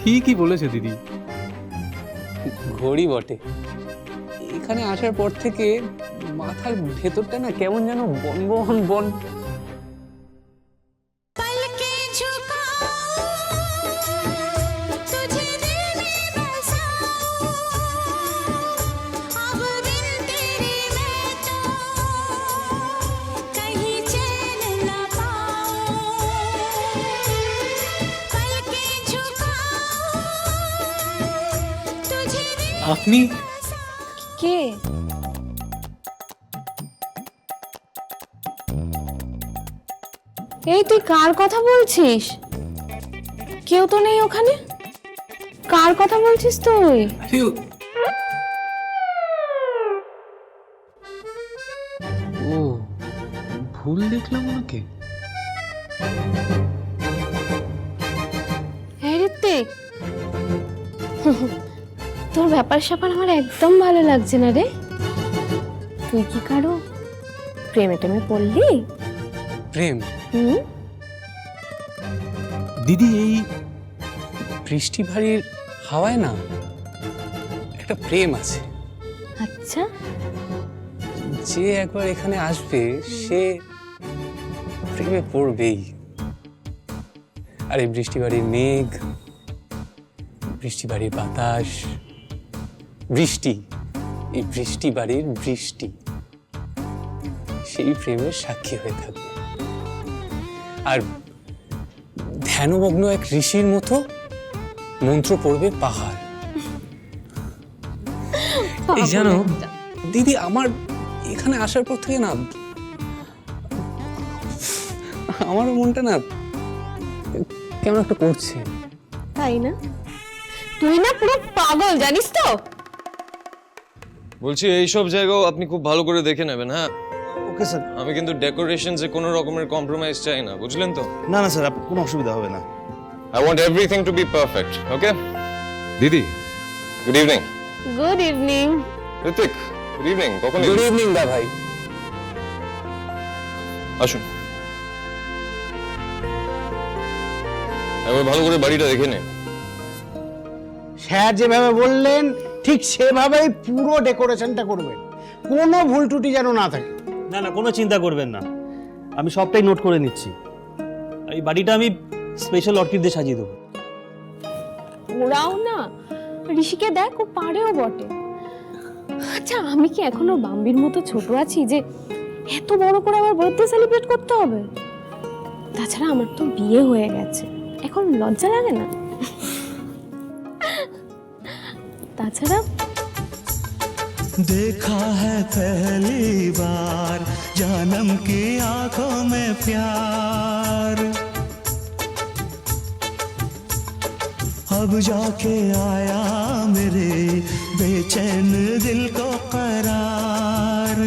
ঠিকই বলেছে দিদি। ঘড়ি বটে। এখানে আসার পর থেকে মাথার ভেতরটা না কেমন যেন বন বন। আপনি কে? এই তুই কার কথা বলছিস? কেউ তো নেই ওখানে। কার কথা বলছিস তুই? ও ভুল দেখলাম ওনাকে। হ্যাঁ ঋত্বিক, তোর ব্যাপার স্যাপার আমার একদম ভালো লাগছে না রে। তুই কি কারো প্রেমে টেমে পড়লি? প্রেম? দিদি এই বৃষ্টি ভারীর হাওয়ায় না একটা প্রেম আছে। আচ্ছা, যে একবার এখানে আসবে সে প্রেমে পড়বেই। আর এই বৃষ্টি বাড়ির মেঘ, বৃষ্টি বাড়ির বাতাস, বৃষ্টি, এই বৃষ্টি বাড়ির বৃষ্টি সেই প্রেমের সাক্ষী হয়ে থাকবে। আর ধ্যানমগ্ন এক ঋষির মতো মন্ত্র পড়বে পাহাড়। এই জানো দিদি, আমার এখানে আসার পর থেকে না আমারও মনটা না কেমন একটা করছে। তাই না? তুই না পুরো পাগল, জানিস তো? বলছি এইসব জায়গাও আপনি খুব ভালো করে দেখে নেবেন। হ্যাঁ ওকে স্যার। আমি কিন্তু ডেকোরেশনসে কোনো রকমের কম্প্রোমাইজ চাই না, বুঝলেন তো? না না স্যার, কোনো অসুবিধা হবে না। I want everything to be perfect. Okay দিদি, good evening. Good evening. Ritik, good evening. কখন গুড ইভিনিং দা ভাই। আসুন, একবার ভালো করে বাড়িটা দেখে নে। স্যার যেভাবে বললেন ঠিক সেভাবেই পুরো ডেকোরেশনটা করবেন, কোনো ভুল ত্রুটি যেন না থাকে। না না, কোনো চিন্তা করবেন না, আমি সবটাই নোট করে নিচ্ছি। এই বাড়িটা আমি স্পেশাল অর্কিড দিয়ে সাজিয়ে দেবো। ওরাও না, ঋষিকে দেখ, ও পারেও বটে। আচ্ছা, আমি কি এখনো বাম্বির মতো ছোট আছি যে এত বড় করে আমার বার্থডে সেলিব্রেট করতে হবে? তাছাড়া আমার তো বিয়ে হয়ে গেছে, এখন লজ্জা লাগে না? তাছাড়া देखा है पहली बार जानम की आंखों में प्यार, अब जाके आया मेरे बेचैन दिल को करार।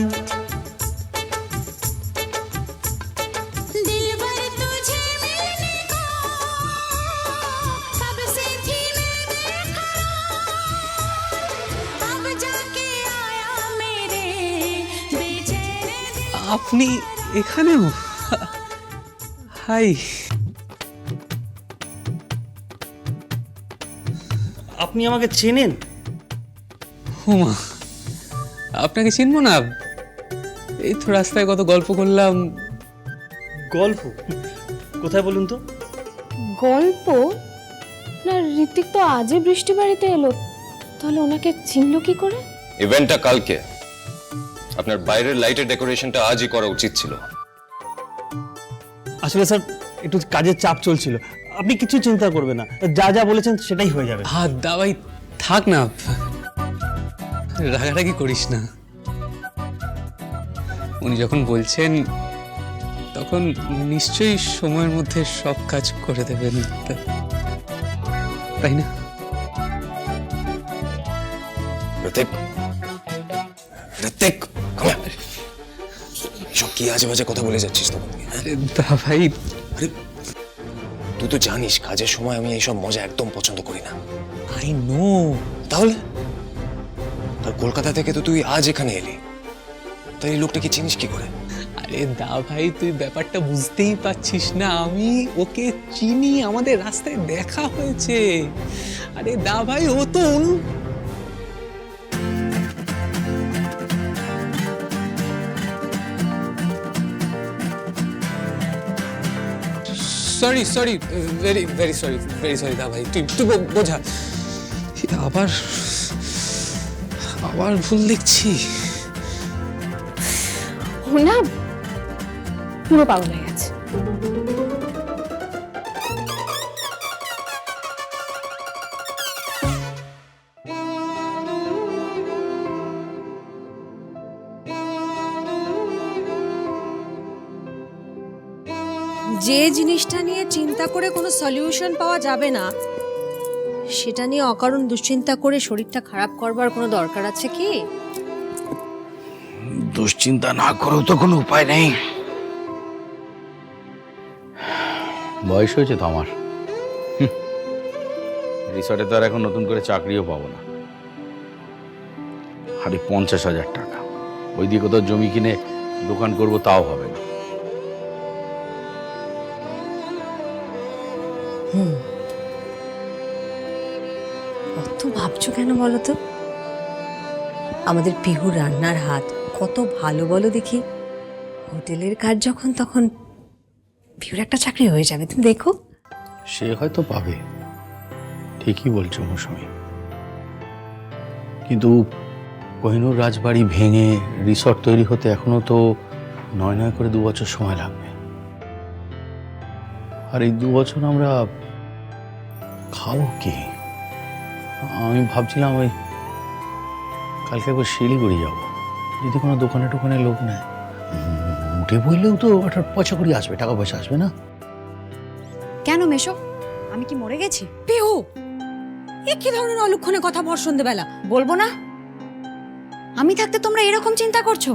আপনি এখানেও? হাই। আপনি আমাকে চেনেন? হুমা, আপনাকে চিনবো না? এই তো রাস্তায় কত গল্প করলাম। গল্প? কোথায় বলুন তো? গল্প না, ঋতিক তো আজই বৃষ্টি বাড়িতে এলো, তাহলে ওনাকে চিনলো কি করে? ইভেন্টটা কালকে, আপনার বাইরের লাইটের ডেকোরেশনটা আজই করা উচিত ছিল। আসলে স্যার একটু কাজের চাপ চলছিল, আপনি কিছু চিন্তা করবেন না, যা যা বলেছেন সেটাই হয়ে যাবে। হ্যাঁ দাবাই, থাক না, রাগারাগি করিস না। উনি যখন বলছেন তখন নিশ্চয়ই সময়ের মধ্যে সব কাজ করে দেবেন, তাই না? ঋতিক, ঋতিক, সব কি আজে বাজে কথা বলে যাচ্ছিস তো? আরে দা ভাই, আরে তুই তো জানিস কাজের সময় আমি এইসব মজা একদম পছন্দ করি না। I know. তাহলে আর কলকাতা থেকে তো তুই আজ এখানে এলি, তাই এই লোকটাকে চিনিস কি করে? আরে দা ভাই, তুই ব্যাপারটা বুঝতেই পারছিস না। আমি ওকে চিনি, আমাদের রাস্তায় দেখা হয়েছে। আরে দা ভাই ও তো sorry sorry very very sorry দা ভাই তুই বোঝা আবার আবার ভুল দেখছি। ও না পুরো পাগল হয়ে গেছে। যে জিনিসটা নিয়ে চিন্তা করে কোনো সলিউশন পাওয়া যাবে না সেটা নিয়ে অকারণ দুশ্চিন্তা করে শরীরটা খারাপ করবার কোনো দরকার আছে কি? দুশ্চিন্তা না করেও তো কোনো উপায় নেই। বয়স হয়েছে তো আমার, রিসর্টে তো আর এখন নতুন করে চাকরিও পাবো না। আরে 50,000 টাকা ওই দিয়ে কোথাও জমি কিনে দোকান করব তাও হবে না। অত ভাবছো কেন বলো তো? আমাদের পিহুর রান্নার হাত কত ভালো বলো দেখি। হোটেলের কাজ যখন তখন পিহুর একটা চাকরি হয়ে যাবে, তুমি দেখো। সে হয়তো পাবে, ঠিকই বলছো মৌসুমী, কিন্তু কোহিনূর রাজবাড়ি ভেঙে রিসর্ট তৈরি হতে এখনো তো 9 করে 2 বছর সময় লাগবে। আর এই 2 বছর আমরা খাবো কি? আমি ভাবছিলাম ওই কালকে একবার শিলিগুড়ি যাবো, যদি কোনো দোকানে টোকানে লোক নেয় উঠে বললেও তো একটা পয়সা করি আসবে, টাকা পয়সা আসবে না? কেন মেশো, আমি কি মরে গেছি? পিহু, এ কি ধরনের অলক্ষণে কথা বল সন্ধ্যেবেলা? বলবো না আমি থাকতে তোমরা এরকম চিন্তা করছো?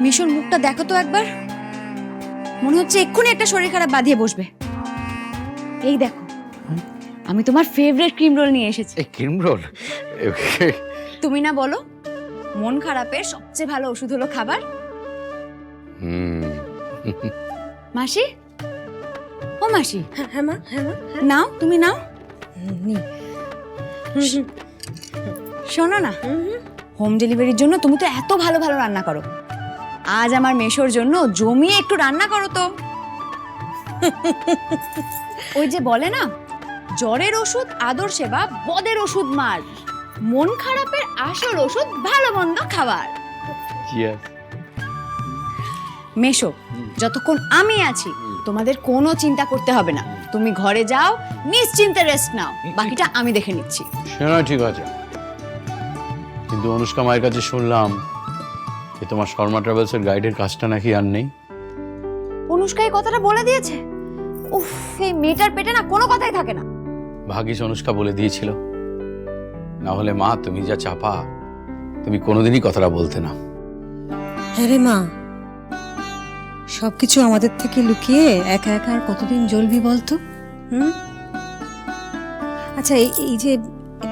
মিশোর মুখটা দেখো তো একবার, মনে হচ্ছে এক্ষুনি একটা শরীর খারাপ বাঁধিয়ে বসবে। এই দেখো, আমি তোমার ফেভারিট ক্রিম রোল নিয়ে এসেছি। এই ক্রিম রোল? তুমি না বলো মন খারাপের সবচেয়ে ভালো ওষুধ হলো খাবার। মাসি, ও মাসি। হ্যাঁ মা, হ্যাঁ মা, নাও তুমি নাও। শোনো না, হোম ডেলিভারির জন্য তুমি তো এত ভালো ভালো রান্না করো, আজ আমার মেশোর জন্য জমিয়ে একটু রান্না করো তো। ওই যে বলে না, জ্বরের ওষুধ আদর সেবা, বদের ওষুধ মার, মন খারাপের আসল ওষুধ ভালো মন্দ খাবার। মেশো, যতক্ষণ আমি আছি তোমাদের কোনো চিন্তা করতে হবে না। তুমি ঘরে যাও, নিশ্চিন্তে রেস্ট নাও, বাকিটা আমি দেখে নিচ্ছি। সে নয়, ঠিক আছে, কিন্তু অনুষ্কা মায়ের কাছে শুনলাম যে তোমার শর্মা ট্রাভেলসের গাইডের কাজটা নাকি আর নেই। অনুষ্কা এই কথাটা বলে দিয়েছে? উফ, এই মেয়েটার পেটে না কোনো কথাই থাকে না। ভাগ্যিস অনুষ্কা বলে দিয়েছিল, না হলে মা তুমি যা চাপা, তুমি কোনোদিনই কথাটা বলতে না। হ্যাঁ রে মা, সবকিছু আমাদের থেকে লুকিয়ে একা একা আর কতদিন জ্বলবি বলতো? আচ্ছা,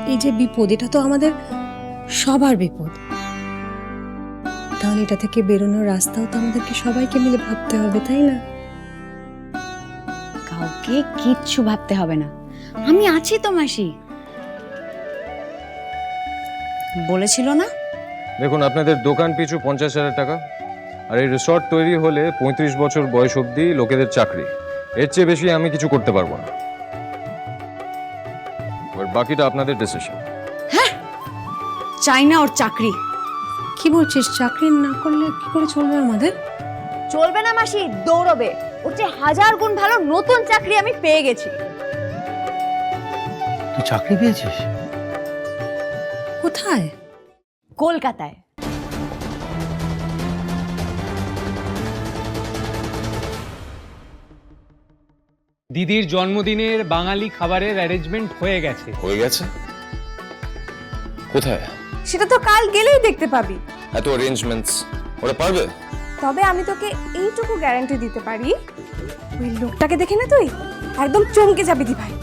এই যে বিপদ, এটা তো আমাদের সবার বিপদ। তাহলে এটা থেকে বেরোনোর রাস্তাও তো আমাদেরকে সবাইকে মিলে ভাবতে হবে, তাই না? কাউকে কিচ্ছু ভাবতে হবে না, আমি আছি তো মাসি। বলেছিল না? দেখুন, আপনাদের দোকান পিছু 50,000 টাকা, আর এই রিসর্ট তৈরি হলে 35 বছর বয়স অবধি লোকেদের চাকরি। এর চেয়ে বেশি আমি কিছু করতে পারবো না। আর বাকিটা আপনাদের ডিসিশন। হ্যাঁ, চাই না ওর চাকরি। কি বলছিস? চাকরি না করলে কি করে চলবে আমাদের? চলবে না মাসি, দৌড়বে। ওর চেয়ে 1000 গুণ ভালো নতুন চাকরি আমি পেয়ে গেছি। তুই চাকরি পেয়েছিস? কোথায়? কলকাতায়। দিদির জন্মদিনের বাঙালি খাবারের অ্যারেঞ্জমেন্ট হয়ে গেছে। হয়ে গেছে? কোথায়? সেটা তো কাল গেলেই দেখতে পাবি। এত অ্যারেঞ্জমেন্টস ওরা পারবে? তবে আমি তোকে এইটুকু গ্যারান্টি দিতে পারি, ওই লোকটাকে দেখে না তুই একদম চমকে যাবি দি ভাই।